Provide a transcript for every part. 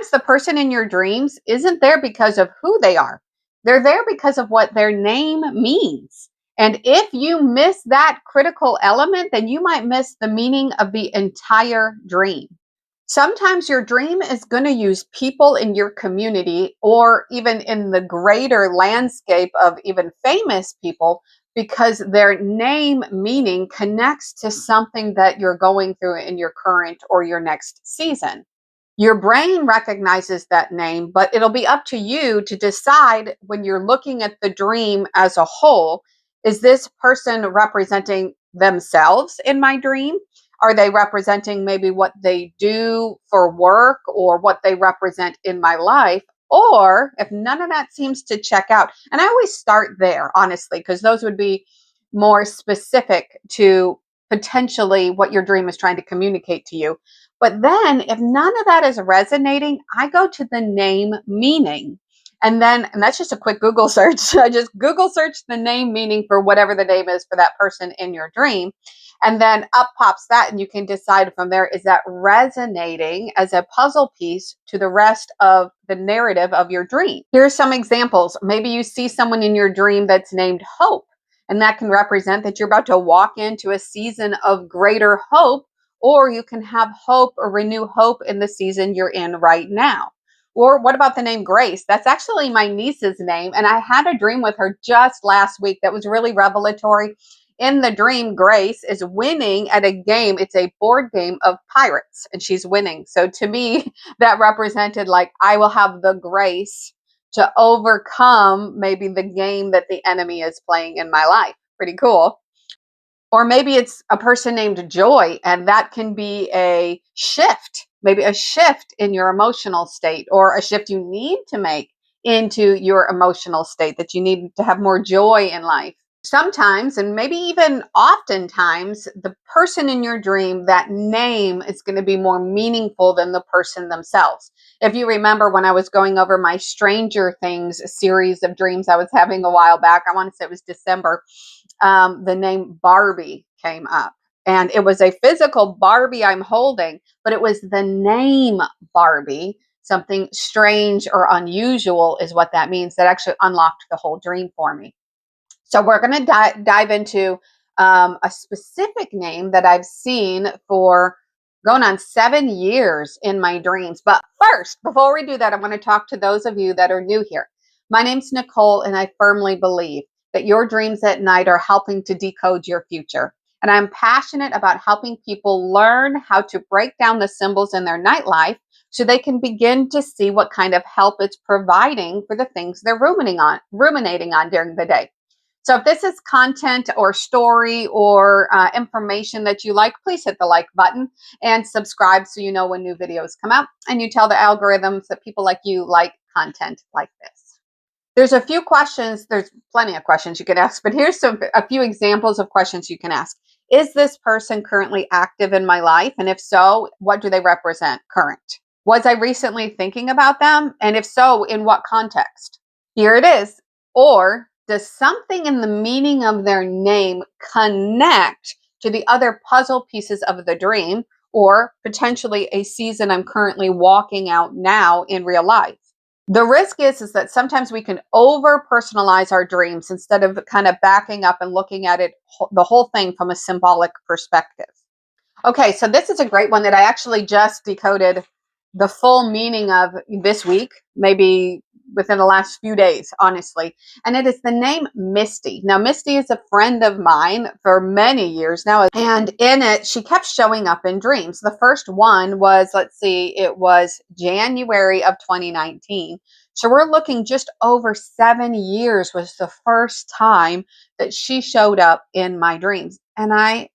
sometimes the person in your dreams isn't there because of who they are. They're there because of what their name means. And if you miss that critical element, then you might miss the meaning of the entire dream. Sometimes your dream is going to use people in your community or even in the greater landscape of even famous people because their name meaning connects to something that you're going through in your current or your next season. Your brain recognizes that name, but it'll be up to you to decide when you're looking at the dream as a whole, is this person representing themselves in my dream? Are they representing maybe what they do for work or what they represent in my life? Or if none of that seems to check out, and I always start there, honestly, because those would be more specific to potentially what your dream is trying to communicate to you. But then if none of that is resonating, I go to the name meaning. And that's just a quick Google search. I just Google search the name meaning for whatever the name is for that person in your dream. And then up pops that, and you can decide from there, is that resonating as a puzzle piece to the rest of the narrative of your dream? Here's some examples. Maybe you see someone in your dream that's named Hope, and that can represent that you're about to walk into a season of greater hope, or you can have hope or renew hope in the season you're in right now. Or what about the name Grace? That's actually my niece's name, and I had a dream with her just last week that was really revelatory. In the dream, Grace is winning at a game. It's a board game of pirates, and she's winning. So to me, that represented like I will have the grace to overcome maybe the game that the enemy is playing in my life. Pretty cool. Or maybe it's a person named Joy, and that can be a shift, maybe a shift in your emotional state, or a shift you need to make into your emotional state, that you need to have more joy in life. Sometimes, and maybe even oftentimes, the person in your dream, that name is going to be more meaningful than the person themselves. If you remember when I was going over my Stranger Things series of dreams I was having a while back, I want to say it was December, the name Barbie came up. And it was a physical Barbie I'm holding, but it was the name Barbie. Something strange or unusual is what that means. That actually unlocked the whole dream for me. So we're going to dive into a specific name that I've seen for going on 7 years in my dreams. But first, before we do that, I want to talk to those of you that are new here. My name's Nicole, and I firmly believe that your dreams at night are helping to decode your future. And I'm passionate about helping people learn how to break down the symbols in their nightlife so they can begin to see what kind of help it's providing for the things they're ruminating on during the day. So if this is content or story or information that you like, please hit the like button and subscribe so you know when new videos come out, and you tell the algorithms that people like you like content like this. There's a few questions. There's plenty of questions you can ask, but here's a few examples of questions you can ask. Is this person currently active in my life? And if so, what do they represent current? Was I recently thinking about them? And if so, in what context? Here it is. Or does something in the meaning of their name connect to the other puzzle pieces of the dream, or potentially a season I'm currently walking out now in real life? The risk is that sometimes we can over personalize our dreams instead of kind of backing up and looking at it, the whole thing from a symbolic perspective. Okay, so this is a great one that I actually just decoded the full meaning of this week, maybe within the last few days, honestly. And it is the name Misty. Now, Misty is a friend of mine for many years now. And in it, she kept showing up in dreams. The first one was, let's see, it was January of 2019. So we're looking just over 7 years was the first time that she showed up in my dreams. And I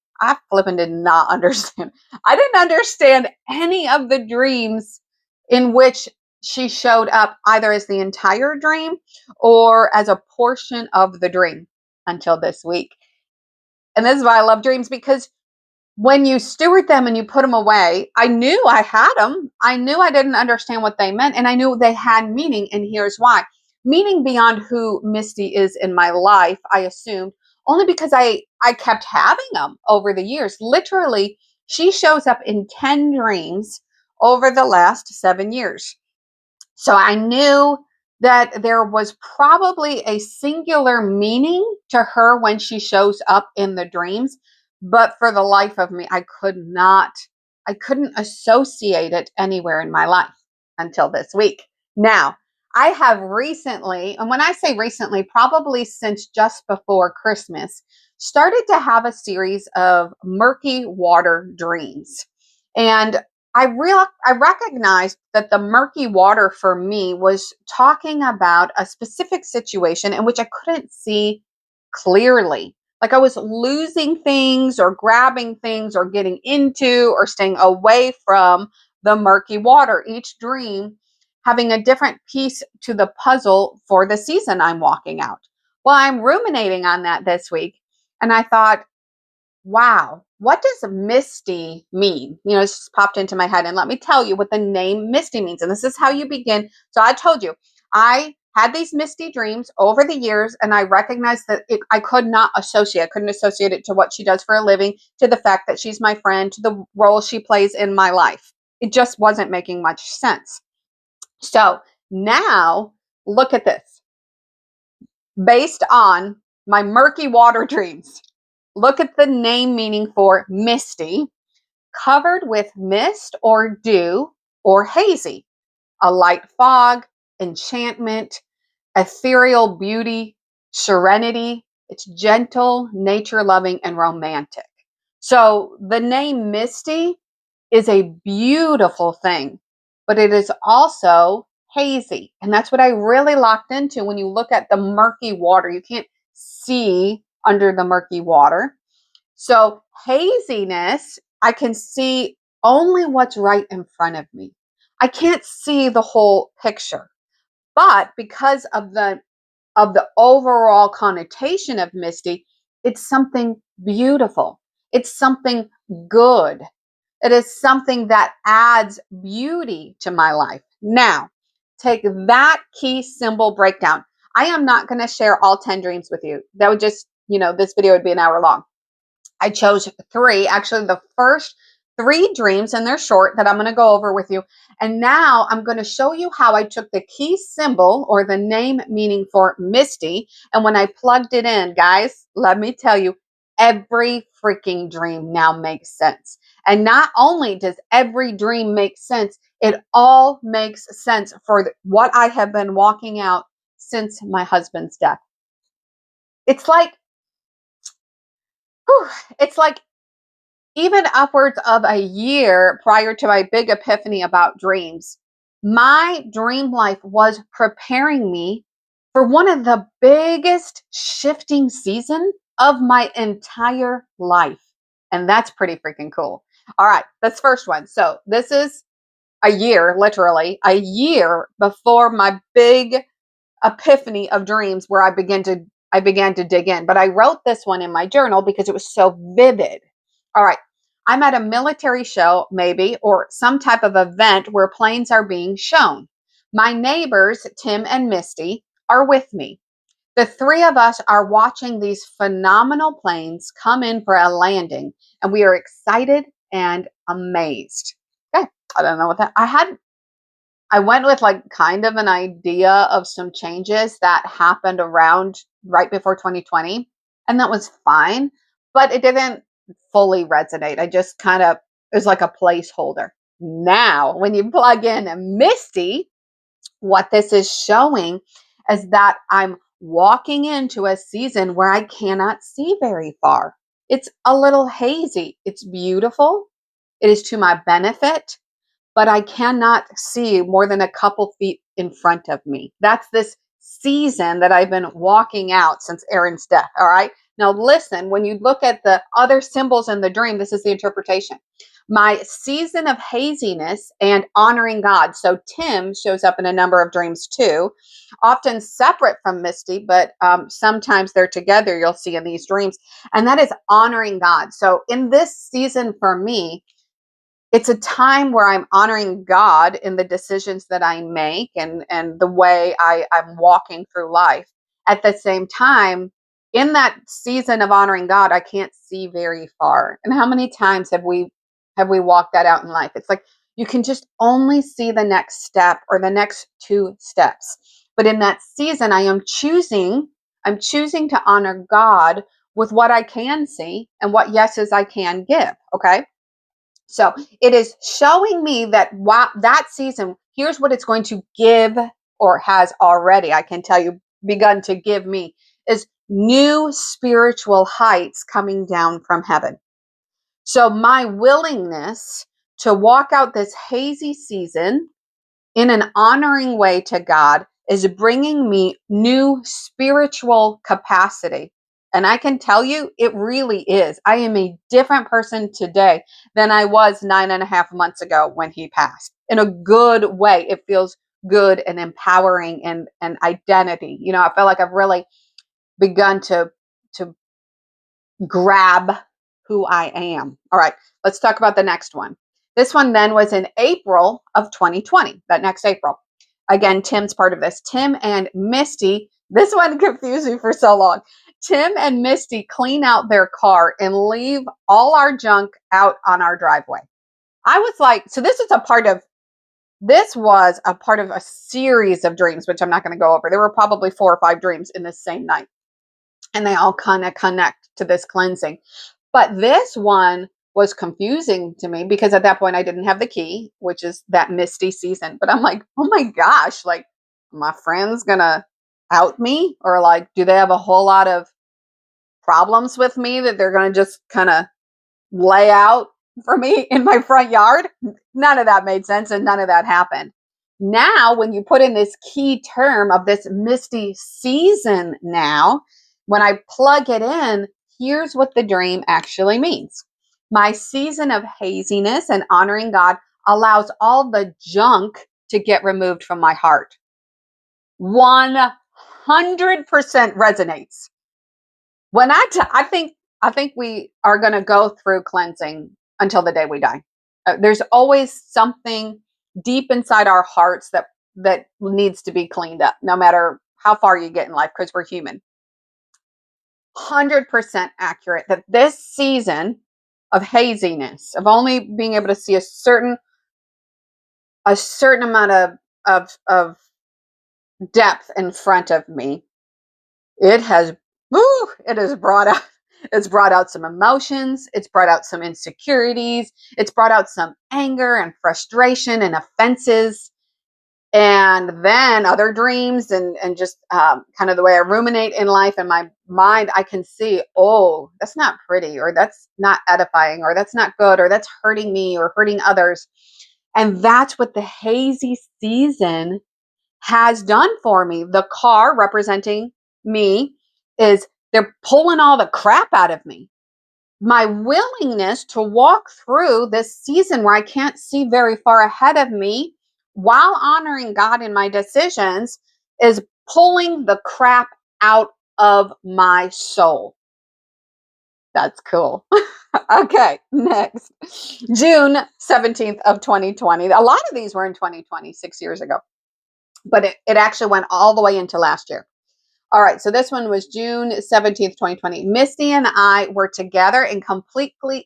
flipping did not understand. I didn't understand any of the dreams in which she showed up, either as the entire dream or as a portion of the dream until this week. And this is why I love dreams, because when you steward them and you put them away, I knew I had them. I knew I didn't understand what they meant, and I knew they had meaning. And here's why. Meaning beyond who Misty is in my life, I assumed, only because I kept having them over the years. Literally, she shows up in 10 dreams over the last 7 years. So I knew that there was probably a singular meaning to her when she shows up in the dreams, but for the life of me, I couldn't associate it anywhere in my life until this week. Now, I have recently, and when I say recently, probably since just before Christmas, started to have a series of murky water dreams. And I recognized that the murky water for me was talking about a specific situation in which I couldn't see clearly. Like I was losing things or grabbing things or getting into or staying away from the murky water. Each dream having a different piece to the puzzle for the season I'm walking out. Well, I'm ruminating on that this week. And I thought, wow, what does Misty mean? It just popped into my head. And let me tell you what the name Misty means. And this is how you begin. So I told you, I had these Misty dreams over the years, and I recognized that I couldn't associate it to what she does for a living, to the fact that she's my friend, to the role she plays in my life. It just wasn't making much sense. So now look at this. Based on my murky water dreams, look at the name meaning for Misty: covered with mist or dew or hazy, a light fog, enchantment, ethereal beauty, serenity. It's gentle, nature loving, and romantic. So the name Misty is a beautiful thing, but it is also hazy. And that's what I really locked into when you look at the murky water. You can't see under the murky water. So haziness, I can see only what's right in front of me. I can't see the whole picture. But because of the overall connotation of Misty, it's something beautiful. It's something good. It is something that adds beauty to my life. Now, take that key symbol breakdown. I am not going to share all 10 dreams with you. That would just, this video would be an hour long. I chose 3, actually the first 3 dreams, and they're short, that I'm going to go over with you. And now I'm going to show you how I took the key symbol, or the name meaning for Misty, and when I plugged it in, guys, let me tell you, every freaking dream now makes sense. And not only does every dream make sense, it all makes sense for what I have been walking out since my husband's death. It's like, whew, it's like even upwards of a year prior to my big epiphany about dreams, my dream life was preparing me for one of the biggest shifting seasons of my entire life. And that's pretty freaking cool. All right, this first one. So this is a year, literally a year before my big epiphany of dreams, where I began to dig in. But I wrote this one in my journal because it was so vivid. All right. I'm at a military show, maybe, or some type of event where planes are being shown. My neighbors, Tim and Misty, are with me. The 3 of us are watching these phenomenal planes come in for a landing, and we are excited and amazed. Okay. I don't know what that I went with like kind of an idea of some changes that happened around right before 2020, and that was fine, but it didn't fully resonate. I just kind of, it was like a placeholder. Now, when you plug in a Misty, what this is showing is that I'm walking into a season where I cannot see very far. It's a little hazy. It's beautiful. It is to my benefit, but I cannot see more than a couple feet in front of me. That's this season that I've been walking out since Aaron's death. All right. Now, listen, when you look at the other symbols in the dream, this is the interpretation. My season of haziness and honoring God. So, Tim shows up in a number of dreams too, often separate from Misty, but sometimes they're together, you'll see in these dreams. And that is honoring God. So, in this season for me, it's a time where I'm honoring God in the decisions that I make, and the way I'm walking through life. At the same time, in that season of honoring God, I can't see very far. And how many times have we walked that out in life? It's like you can just only see the next step or the next two steps. But in that season, I'm choosing to honor God with what I can see and what yeses I can give. Okay. So it is showing me that that season, here's what it's going to give, or has already, I can tell you, begun to give me, is new spiritual heights coming down from heaven. So my willingness to walk out this hazy season in an honoring way to God is bringing me new spiritual capacity. And I can tell you, it really is. I am a different person today than I was 9.5 months ago when he passed. In a good way. It feels good and empowering and identity. You know, I feel like I've really begun to grab who I am. All right, let's talk about the next one. This one then was in April of 2020, that next April. Again, Tim's part of this. Tim and Misty, this one confused me for so long. Tim and Misty clean out their car and leave all our junk out on our driveway. I was like, so this was a part of a series of dreams, which I'm not going to go over. There were probably 4 or 5 dreams in the same night, and they all kind of connect to this cleansing. But this one was confusing to me because at that point I didn't have the key, which is that Misty season. But I'm like, oh my gosh, like, my friend's gonna out me? Or like, do they have a whole lot of problems with me that they're gonna just kind of lay out for me in my front yard? None of that made sense and none of that happened. Now, when you put in this key term of this Misty season now, when I plug it in, here's what the dream actually means. My season of haziness and honoring God allows all the junk to get removed from my heart. 100% resonates. When I think we are going to go through cleansing until the day we die. There's always something deep inside our hearts that needs to be cleaned up, no matter how far you get in life, because we're human. 100% accurate that this season of haziness, of only being able to see a certain amount of depth in front of me, it has brought out, it's brought out some emotions, it's brought out some insecurities, it's brought out some anger and frustration and offenses, and then other dreams, and just kind of the way I ruminate in life in my mind. I can see, oh, that's not pretty, or that's not edifying, or that's not good, or that's hurting me or hurting others. And that's what the hazy season has done for me. The car representing me is, they're pulling all the crap out of me. My willingness to walk through this season where I can't see very far ahead of me while honoring God in my decisions is pulling the crap out of my soul. That's cool. Okay, next. June 17th of 2020. A lot of these were in 2020, 6 years ago. But it actually went all the way into last year. All right, so this one was June 17th, 2020. Misty and I were together and completely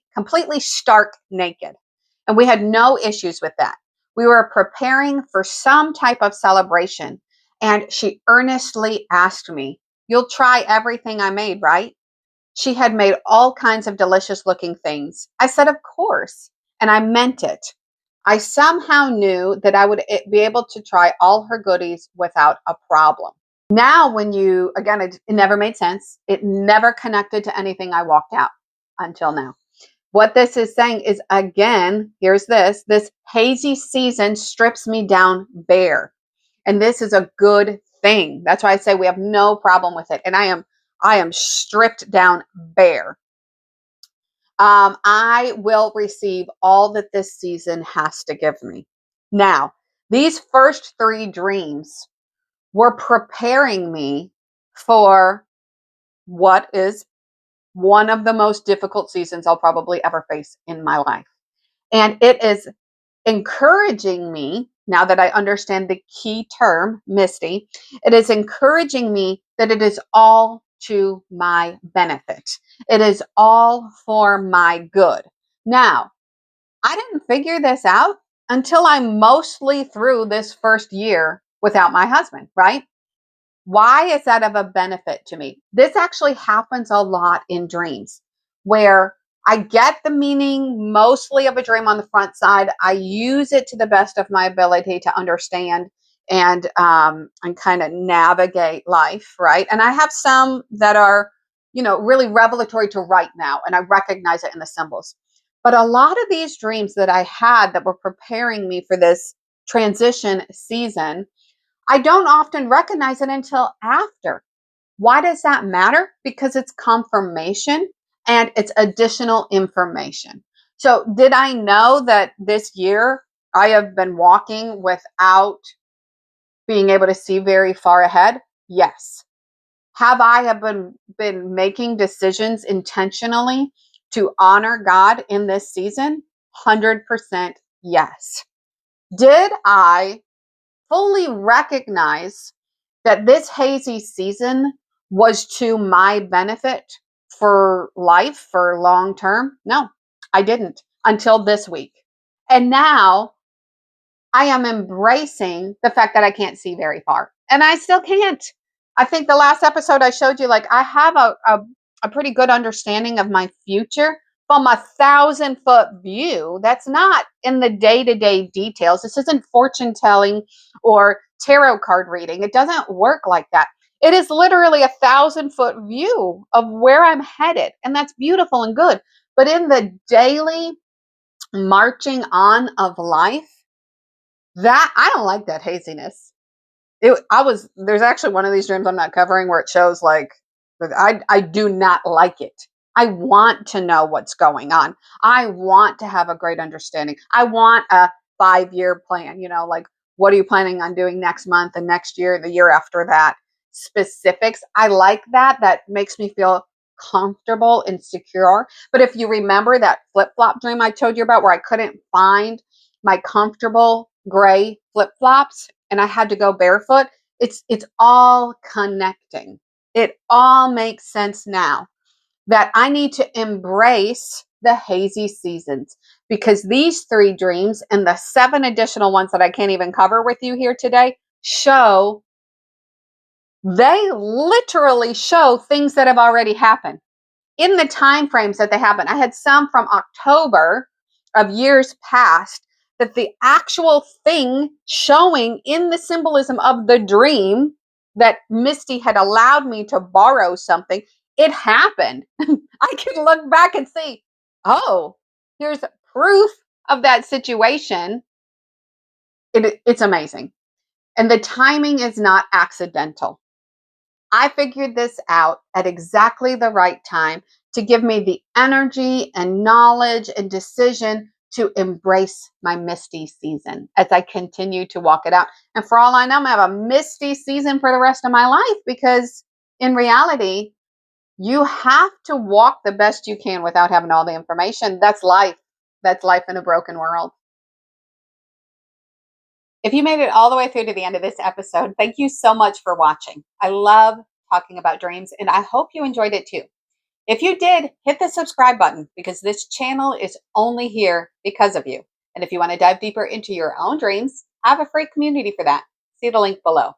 stark naked. And we had no issues with that. We were preparing for some type of celebration. And she earnestly asked me, "You'll try everything I made, right?" She had made all kinds of delicious looking things. I said, "Of course." And I meant it. I somehow knew that I would be able to try all her goodies without a problem. Now, again, it never made sense. It never connected to anything I walked out until now. What this is saying is, again, here's this hazy season strips me down bare. And this is a good thing. That's why I say we have no problem with it. And I am stripped down bare. I will receive all that this season has to give me. Now, these first 3 dreams were preparing me for what is one of the most difficult seasons I'll probably ever face in my life. And it is encouraging me, now that I understand the key term, Misty, it is encouraging me that it is all to my benefit. It is all for my good. Now, I didn't figure this out until I'm mostly through this first year without my husband, right? Why is that of a benefit to me? This actually happens a lot in dreams where I get the meaning mostly of a dream on the front side. I use it to the best of my ability to understand and kind of navigate life, right? And I have some that are, really revelatory to right now, and I recognize it in the symbols. But a lot of these dreams that I had that were preparing me for this transition season, I don't often recognize it until after. Why does that matter? Because it's confirmation and it's additional information. So, did I know that this year I have been walking without being able to see very far ahead? Yes. Have been making decisions intentionally to honor God in this season? 100% yes. Did I fully recognize that this hazy season was to my benefit for life, for long term? No, I didn't until this week. And now I am embracing the fact that I can't see very far. And I still can't. I think the last episode I showed you, like, I have a pretty good understanding of my future from a 1,000-foot view. That's not in the day to day details. This isn't fortune telling or tarot card reading. It doesn't work like that. It is literally a 1,000-foot view of where I'm headed. And that's beautiful and good. But in the daily marching on of life, that I don't like that haziness. There's actually one of these dreams I'm not covering where it shows like I do not like it. I want to know what's going on. I want to have a great understanding. I want a 5-year plan, like what are you planning on doing next month and next year, the year after that? Specifics. I like that. That makes me feel comfortable and secure. But if you remember that flip-flop dream I told you about where I couldn't find my comfortable gray flip-flops and I had to go barefoot, it's all connecting. It all makes sense now that I need to embrace the hazy seasons because these 3 dreams and the 7 additional ones that I can't even cover with you here today they literally show things that have already happened in the time frames that they happen. I had some from October of years past that the actual thing showing in the symbolism of the dream that Misty had allowed me to borrow something, it happened. I could look back and see, oh, here's proof of that situation. It's amazing. And the timing is not accidental. I figured this out at exactly the right time to give me the energy and knowledge and decision to embrace my misty season as I continue to walk it out. And for all I know, I'm going to have a misty season for the rest of my life because in reality, you have to walk the best you can without having all the information. That's life. That's life in a broken world. If you made it all the way through to the end of this episode, thank you so much for watching. I love talking about dreams, and I hope you enjoyed it too. If you did, hit the subscribe button because this channel is only here because of you. And if you want to dive deeper into your own dreams, I have a free community for that. See the link below.